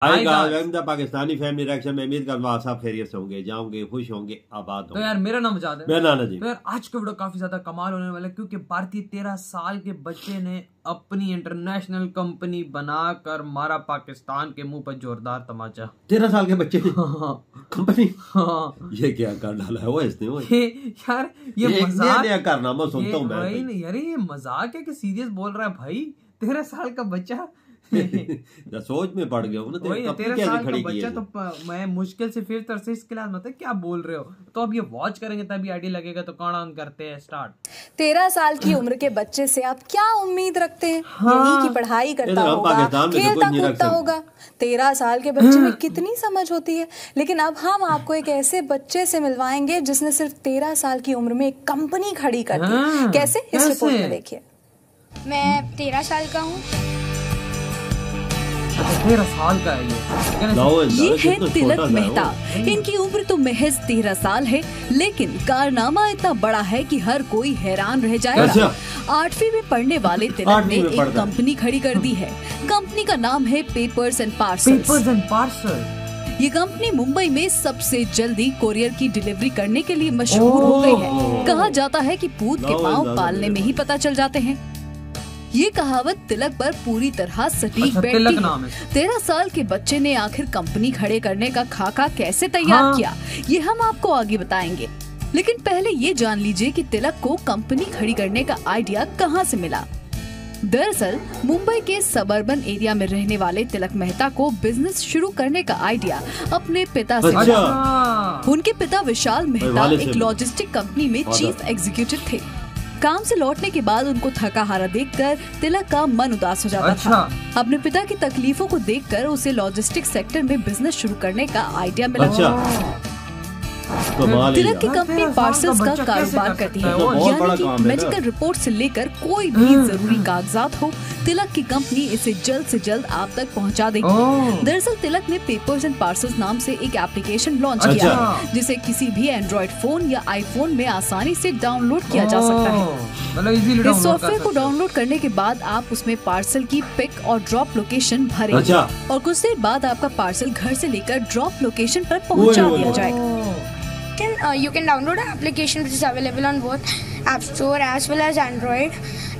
हाय आएगा guys. Welcome the Pakistani family reaction में। उम्मीद करता हूँ आप सब खैरियत से होंगे, जाओगे, खुश होंगे, आबाद तो होंगे। यार मेरा नाम जाद है। मैं नाना जी। तो यार आज का वीडियो काफी ज्यादा कमाल होने वाला है क्योंकि भारतीय 13 साल के बच्चे ने अपनी इंटरनेशनल कंपनी बनाकर मारा पाकिस्तान के मुंह पर जोरदार तमाचा। 13 साल के बच्चे ने कंपनी। हाँ। ये क्या कर डाला है वो इसने? यार ये मजाक नया कारनामा सुनता हूँ मैं भाई। नहीं यार ये मजाक है कि सीरियस बोल रहा है भाई? 13 साल का बच्चा सोच में पड़ गया हूँ ना। 13 साल का बच्चा तो मैं मुश्किल से 5th और 6th क्लास में था। क्या बोल रहे हो? तो अब ये वॉच करेंगे तभी आइडिया लगेगा। तो कौन ऑन करते हैं स्टार्ट। 13 साल की उम्र के बच्चे से आप क्या उम्मीद रखते हैं? यही की पढ़ाई करता होगा, खेलता कूदता होगा। 13 साल के बच्चे में कितनी समझ होती है। लेकिन अब हम आपको एक ऐसे बच्चे से मिलवाएंगे जिसने सिर्फ 13 साल की उम्र में एक कंपनी खड़ी कर दी। कैसे? इस रिपोर्ट में देखिए। मैं 13 साल का हूँ। 13 साल का है ये है तिलक मेहता। इनकी उम्र तो महज 13 साल है, लेकिन कारनामा इतना बड़ा है कि हर कोई हैरान रह जाएगा। 8वीं में पढ़ने वाले तिलक ने एक कंपनी खड़ी कर दी है। कंपनी का नाम है पेपर्स एंड पार्सल। ये कंपनी मुंबई में सबसे जल्दी कोरियर की डिलीवरी करने के लिए मशहूर हो गई है। कहा जाता है कि पूत के पाँव पालने में ही पता चल जाते हैं। ये कहावत तिलक पर पूरी तरह सटीक बैठती है। 13 साल के बच्चे ने आखिर कंपनी खड़े करने का खाका कैसे तैयार किया, ये हम आपको आगे बताएंगे। लेकिन पहले ये जान लीजिए कि तिलक को कंपनी खड़ी करने का आइडिया कहाँ से मिला। दरअसल मुंबई के सबर्बन एरिया में रहने वाले तिलक मेहता को बिजनेस शुरू करने का आइडिया अपने पिता से मिला। उनके पिता विशाल मेहता एक लॉजिस्टिक कंपनी में चीफ एग्जीक्यूटिव थे। काम से लौटने के बाद उनको थका हारा देखकर तिलक का मन उदास हो जाता था। अपने पिता की तकलीफों को देखकर उसे लॉजिस्टिक सेक्टर में बिजनेस शुरू करने का आइडिया मिला। तिलक की कंपनी पार्सल्स का कारोबार करती है, यानी कि मेडिकल रिपोर्ट से लेकर कोई भी जरूरी कागजात हो, तिलक की कंपनी इसे जल्द से जल्द आप तक पहुंचा देगी। दरअसल तिलक ने पेपर्स एंड पार्सल्स नाम से एक एप्लीकेशन लॉन्च किया है, जिसे किसी भी एंड्रॉइड फोन या आईफोन में आसानी से डाउनलोड किया जा सकता है। इस सॉफ्टवेयर को डाउनलोड करने के बाद आप उसमें पार्सल की पिक और ड्रॉप लोकेशन भरेंगे और कुछ देर बाद आपका पार्सल घर से लेकर ड्रॉप लोकेशन पर पहुंचा दिया जाएगा। You can download an application which is available on both App Store as well as Android,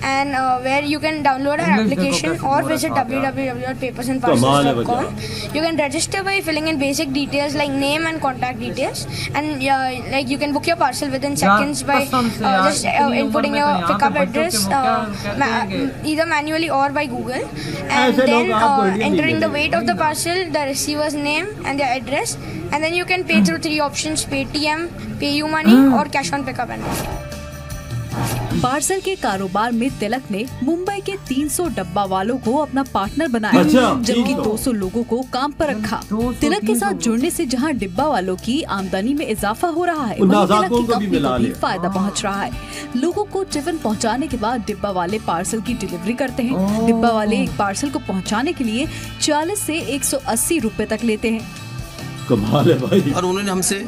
and where you can download an application or visit www.papersandparcels.com. You can register by filling in basic details like name and contact details, and like you can book your parcel within seconds by just inputting your pickup address either manually or by Google, and then entering the weight of the parcel, the receiver's name and their address, and then you can pay through 3 options: Paytm, PayUmoney or cash on pickup and parcel के कारोबार में तिलक ने मुंबई के 300 डब्बा वालों को अपना partner बनाया, जबकि 200 लोगों को काम पर रखा। तिलक के साथ जुड़ने से जहां डिब्बा वालों की आमदनी में इजाफा हो रहा है, वहीं तिलक की कंपनी को भी फायदा पहुंच रहा है। लोगों को टिफिन पहुंचाने के बाद डिब्बा वाले पार्सल की डिलीवरी करते हैं। डिब्बा वाले एक पार्सल को पहुँचाने के लिए 40 से 180 रुपए तक लेते हैं। कमाल है भाई। और उन्होंने हमसे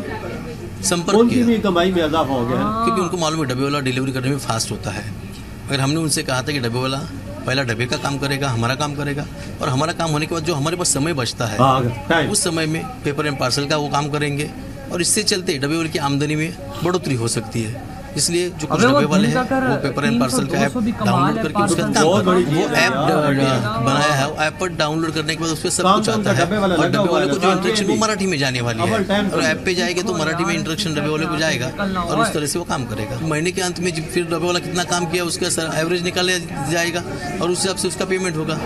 संपर्क किया, भी कमाई में इजाफा हो गया, क्योंकि उनको मालूम है डब्बे वाला डिलीवरी करने में फास्ट होता है। अगर हमने उनसे कहा था कि डब्बे वाला पहला डब्बे का काम करेगा, हमारा काम करेगा, और हमारा काम होने के बाद जो हमारे पास समय बचता है उस समय में पेपर एंड पार्सल का वो काम करेंगे, और इससे चलते डब्बे वाले की आमदनी में बढ़ोतरी हो सकती है। इसलिए जो कुछ डब्बे वाले हैं वो पेपर एंड पार्सल का ऐप डाउनलोड करके उसका वो ऐप बनाया है। ऐप पर डाउनलोड करने के बाद उस पर सब कुछ आता है, और डब्बे वाले को जो इंस्ट्रक्शन वो मराठी में जाने वाली है, और ऐप पे जाएगा तो मराठी में इंस्ट्रक्शन डब्बे वाले को जाएगा, और इस तरह से वो काम करेगा। महीने के अंत में फिर डब्बे वाला कितना काम किया उसका एवरेज निकाला जाएगा, और उस हिसाब से उसका पेमेंट होगा।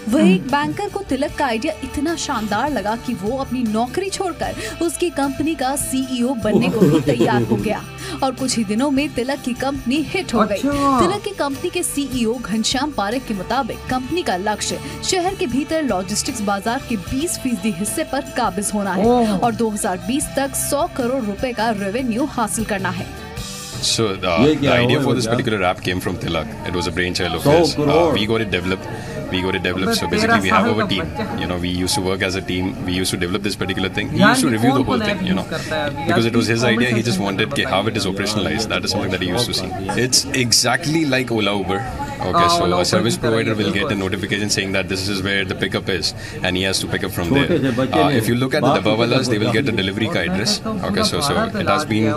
वही एक बैंकर को तिलक का आइडिया इतना शानदार लगा कि वो अपनी नौकरी छोड़कर उसकी कंपनी का सीईओ बनने को भी तैयार हो गया, और कुछ ही दिनों में तिलक की कंपनी हिट हो गई। तिलक की कंपनी के सीईओ घनश्याम पारेख के मुताबिक कंपनी का लक्ष्य शहर के भीतर लॉजिस्टिक्स बाजार के 20% हिस्से पर काबिज होना है, और 2020 तक 100 करोड़ रुपए का रेवेन्यू हासिल करना है। So the idea for this particular app came from Tilak. It was a brainchild of his. We got it developed. we go to develop. So basically, we have our team. You know, we used to work as a team. We used to develop this particular thing. He used to review the whole thing. You know, because it was his idea. He just wanted how it is operationalized. That is something that he used to see. It's exactly like Ola Uber. Okay, so a service provider will get a notification saying that this is where the pickup is, and he has to pick up from there. If you look at the Dabbawalas, they will get a delivery ka address. Okay, so it has been.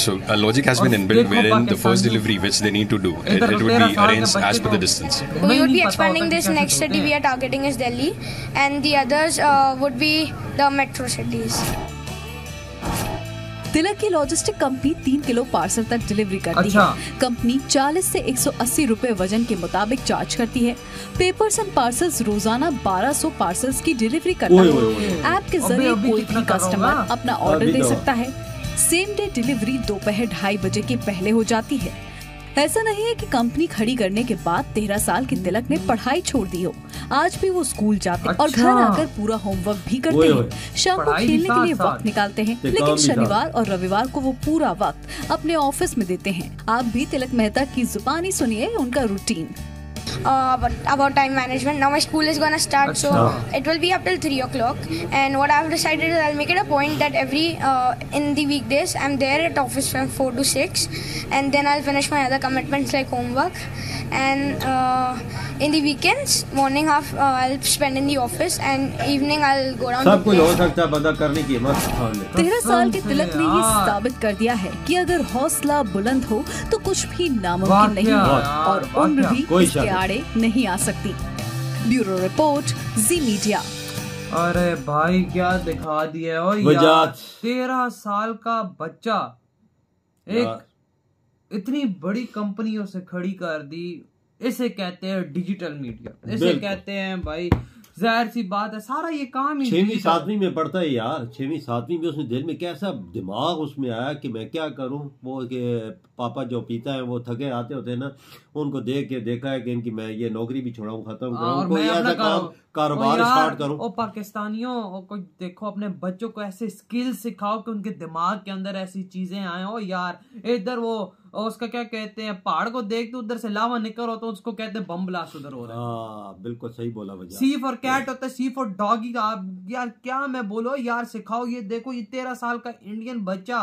So a logic has been inbuilt wherein the first delivery which they need to do, it would be arranged as per the distance. We would be expanding this. Next city we are targeting is Delhi, and the others would be the metro cities. तिलक की logistic company 3 kilo parcel तक delivery करती है। Company 40 से 180 रुपए वजन के मुताबिक charge करती है। पेपर्स एंड पार्सल्स रोजाना 1200 पार्सल्स की डिलीवरी करता है। ऐप के जरिए कोई भी कस्टमर अपना ऑर्डर दे सकता है। सेम डे डिलीवरी दोपहर 2:30 बजे के पहले हो जाती है। ऐसा नहीं है कि कंपनी खड़ी करने के बाद 13 साल के तिलक ने पढ़ाई छोड़ दी हो। आज भी वो स्कूल जाते हैं और घर आकर पूरा होमवर्क भी करते हैं। शाम को खेलने के लिए वक्त निकालते हैं, लेकिन शनिवार और रविवार को वो पूरा वक्त अपने ऑफिस में देते हैं। आप भी तिलक मेहता की जुबानी सुनिए उनका routine. About time management. Now my school is gonna start, so it will be up till 3 o'clock. And what I've decided is I'll make it a point that every in the weekdays I'm there at office from 4 to 6, and then I'll finish my other commitments like homework. And in the weekends, morning half I'll spend in the office, and evening I'll go down. सब कुछ हो सकता है, बंदा करने की हिम्मत। 13 साल के तिलक ने ये साबित कर दिया है कि अगर हौसला बुलंद हो तो कुछ भी नामुमकिन नहीं है, और उम्र भी इसके आड़े नहीं आ सकती। ब्यूरो रिपोर्ट, जी मीडिया। अरे भाई क्या दिखा दिया है। और यार 13 साल का बच्चा एक इतनी बड़ी कंपनियों से खड़ी कर दी। इसे कहते हैं डिजिटल मीडिया, इसे कहते हैं भाई, जाहिर सी बात है सारा ये काम ही 6वीं 7वीं में पढ़ता है यार। 6वीं 7वीं में उसने दिल में कैसा दिमाग उसमें आया कि मैं क्या करूं। वो के पापा जो पीता है वो थके आते होते हैं ना, उनको देख के देखा है कि इनकी मैं ये नौकरी भी छोड़ाऊं, खत्म करूं, कोई ऐसा काम कारोबार स्टार्ट करूं। ओ पाकिस्तानियों को देखो, अपने बच्चों को ऐसे स्किल सिखाओ कि उनके दिमाग के अंदर ऐसी चीजें आए। हो यार इधर वो उसका क्या कहते हैं, पहाड़ को देख तो उधर से लावा निकल हो तो उसको कहते हैं बम ब्लास्ट उधर हो रहा है। बिल्कुल सही बोला भैया। सी फॉर कैट होता है, सी फॉर डॉगी। यार क्या मैं बोलो यार, सिखाओ। ये देखो ये 13 साल का इंडियन बच्चा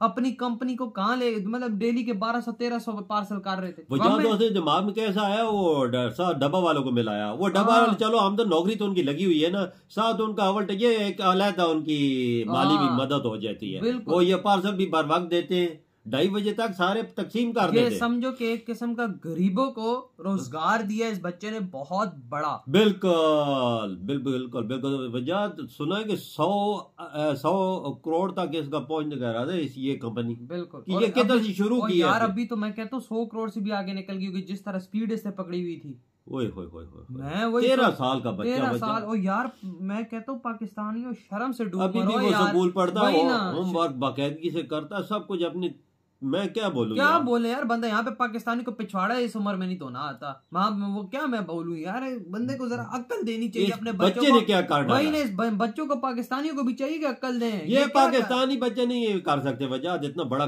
अपनी कंपनी को कहाँ ले, मतलब डेली के 1200-1300 पार्सल कर रहे थे। तो दिमाग में कैसा आया, वो डब्बा वालों को मिलाया। वो डब्बा वाले चलो हम तो नौकरी तो उनकी लगी हुई है ना, साथ उनका अवल ये एक अलग उनकी माली भी मदद हो जाती है। वो ये पार्सल भी बर वक्त देते हैं, 2:30 बजे तक सारे तकसीम कर देते हैं। समझो कि एक किस्म का गरीबों को रोजगार दिया इस बच्चे ने बहुत बड़ा। बिल्कुल बिल्कुल बिल्कुल बिल्कुल। वजह सुना है कि 100 करोड़ तक इसका पहुंच कर रहा था ये कंपनी। बिल्कुल ये किधर से शुरू की यार। अभी तो मैं कहता हूँ 100 करोड़ से भी आगे निकल गई, जिस तरह स्पीड इससे पकड़ी हुई थी। मैं वही 13 साल का बच्चा। 13 साल। और यार मैं कहता हूँ पाकिस्तानियों शर्म से डूब अभी भी वो स्कूल पढ़ता है, होमवर्क बाकायदगी से करता, सब कुछ अपनी। मैं क्या बोलूं, क्या बोले यार, बंदा यहाँ पे पाकिस्तानी को पिछवाड़ा इस उम्र में नहीं तो ना आता। वहाँ वो क्या मैं बोलूं यार, बंदे को जरा अक्ल देनी चाहिए अपने बच्चे ने क्या करना। वही ने बच्चों को, पाकिस्तानियों को भी चाहिए कि अक्ल दें। ये पाकिस्तानी बच्चे नहीं ये कर सकते वजह। इतना बड़ा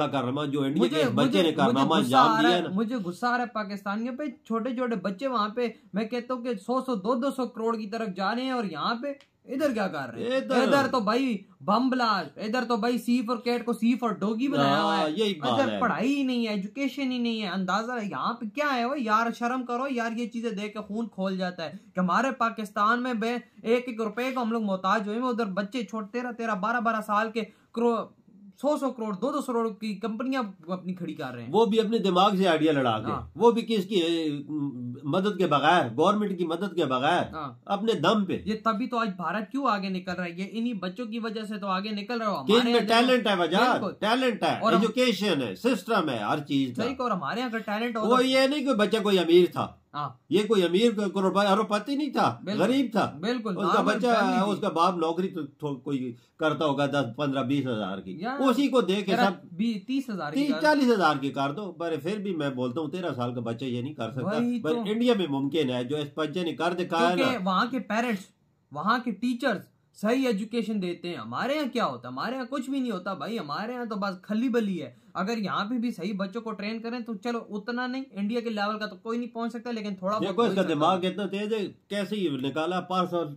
कारनामा जो इंडिया के बच्चे ने कारनामा अंजाम दिया है। मुझे गुस्सा आ रहा है पाकिस्तानियों पे। छोटे छोटे बच्चे वहाँ पे मैं कहता हूँ कि 100-100 200 करोड़ की तरफ जा रहे हैं, और यहाँ पे इधर क्या कर रहे हैं। इधर तो भाई बम ब्लास्ट, इधर तो भाई सी फॉर कैट को सी फॉर डॉगी बनाया हुआ है। इधर पढ़ाई ही नहीं है, एजुकेशन ही नहीं है। अंदाजा यहाँ पे क्या है वो यार, शर्म करो यार। ये चीजें देख के खून खोल जाता है कि हमारे पाकिस्तान में 1-1 रुपए को हम लोग मोहताज हुए। उधर बच्चे छोटे 13-13 12-12 साल के 100 करोड़ 200 करोड़ की कंपनियां अपनी खड़ी कर रहे हैं। वो भी अपने दिमाग से आइडिया लड़ा के। वो भी किसकी मदद के बगैर, गवर्नमेंट की मदद के बगैर, अपने दम पे। ये तभी तो आज भारत क्यों आगे निकल रहा है, ये इन्हीं बच्चों की वजह से तो आगे निकल रहा है। हमारे टैलेंट है वजह, टैलेंट है, एजुकेशन है, सिस्टम है, हर चीज। और हमारे यहाँ का टैलेंट वो ये नहीं कोई बच्चा कोई अमीर था, ये कोई अमीर अरबपति नहीं था, गरीब था। बिल्कुल। उसका बच्चा, उसका बाप नौकरी तो कोई करता होगा 10-15-20 हजार की, उसी को दे के सब 30-40 हजार की कर दो। पर फिर भी मैं बोलता हूँ 13 साल का बच्चा ये नहीं कर सकता, पर इंडिया में मुमकिन है जो इस बच्चे ने कर दिखाया ना। वहाँ के पेरेंट्स, वहाँ के टीचर्स सही एजुकेशन देते हैं। हमारे यहाँ क्या होता है? हमारे यहाँ कुछ भी नहीं होता भाई, हमारे यहाँ तो बस खली बली है। अगर यहाँ पे भी सही बच्चों को ट्रेन करें तो चलो उतना नहीं, इंडिया के लेवल का तो कोई नहीं पहुंच सकता, लेकिन थोड़ा बहुत इसका दिमाग इतना तेज है, कैसे ही निकाला पार्सल।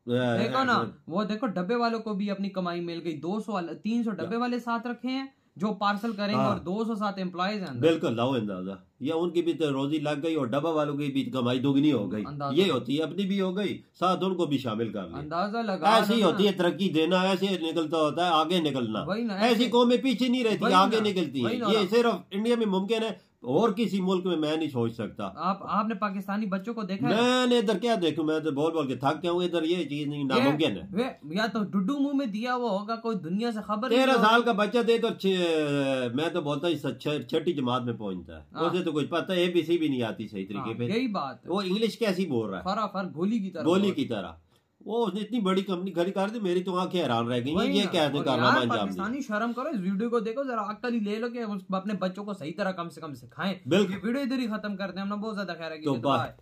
देखो ना, वो देखो डब्बे वालों को भी अपनी कमाई मिल गई। 300 डब्बे वाले साथ रखे हैं जो पार्सल करेंगे और 207 एम्प्लॉइज हैं। बिल्कुल लाओ अंदाजा, या उनकी भी तो रोजी लग गई और डब्बा वालों की भी कमाई दोगुनी हो गई। ये होती है, अपनी भी हो गई, साथ उनको भी शामिल कर लिया। अंदाजा लगा, ऐसी होती है तरक्की देना, ऐसे निकलता होता है आगे निकलना। ऐसी कौमें पीछे नहीं रहती, आगे निकलती है। ये सिर्फ इंडिया में मुमकिन है, और किसी मुल्क में मैं नहीं सोच सकता। आपने पाकिस्तानी बच्चों को देखा है? मैंने इधर क्या देखूं, मैं तो बोल बोल के थक गया हूँ। इधर ये चीज नहीं, नामुमकिन है। या तो डुडू मुंह में दिया वो होगा, कोई दुनिया से खबर 13 साल का बच्चा दे तो मैं तो बोलता ही 6ठी जमात में पहुंचता है, उसे तो कुछ पता है, ABC भी नहीं आती सही तरीके पे। यही बात है, वो इंग्लिश कैसी बोल रहा है, फराफर गोली की तरह। वो उसने इतनी बड़ी कंपनी खड़ी कर दी, मेरी तो आंखें हैरान रह गई। ये कैसे कारनामा अंजाम दिया। पाकिस्तानी शर्म करो, इस वीडियो को देखो जरा, अक्ल ही ले लो कि अपने बच्चों को सही तरह कम से कम सिखाएं। बिल्कुल, वीडियो इधर ही खत्म करते हैं, हमने बहुत ज्यादा खैर है। तो बाय।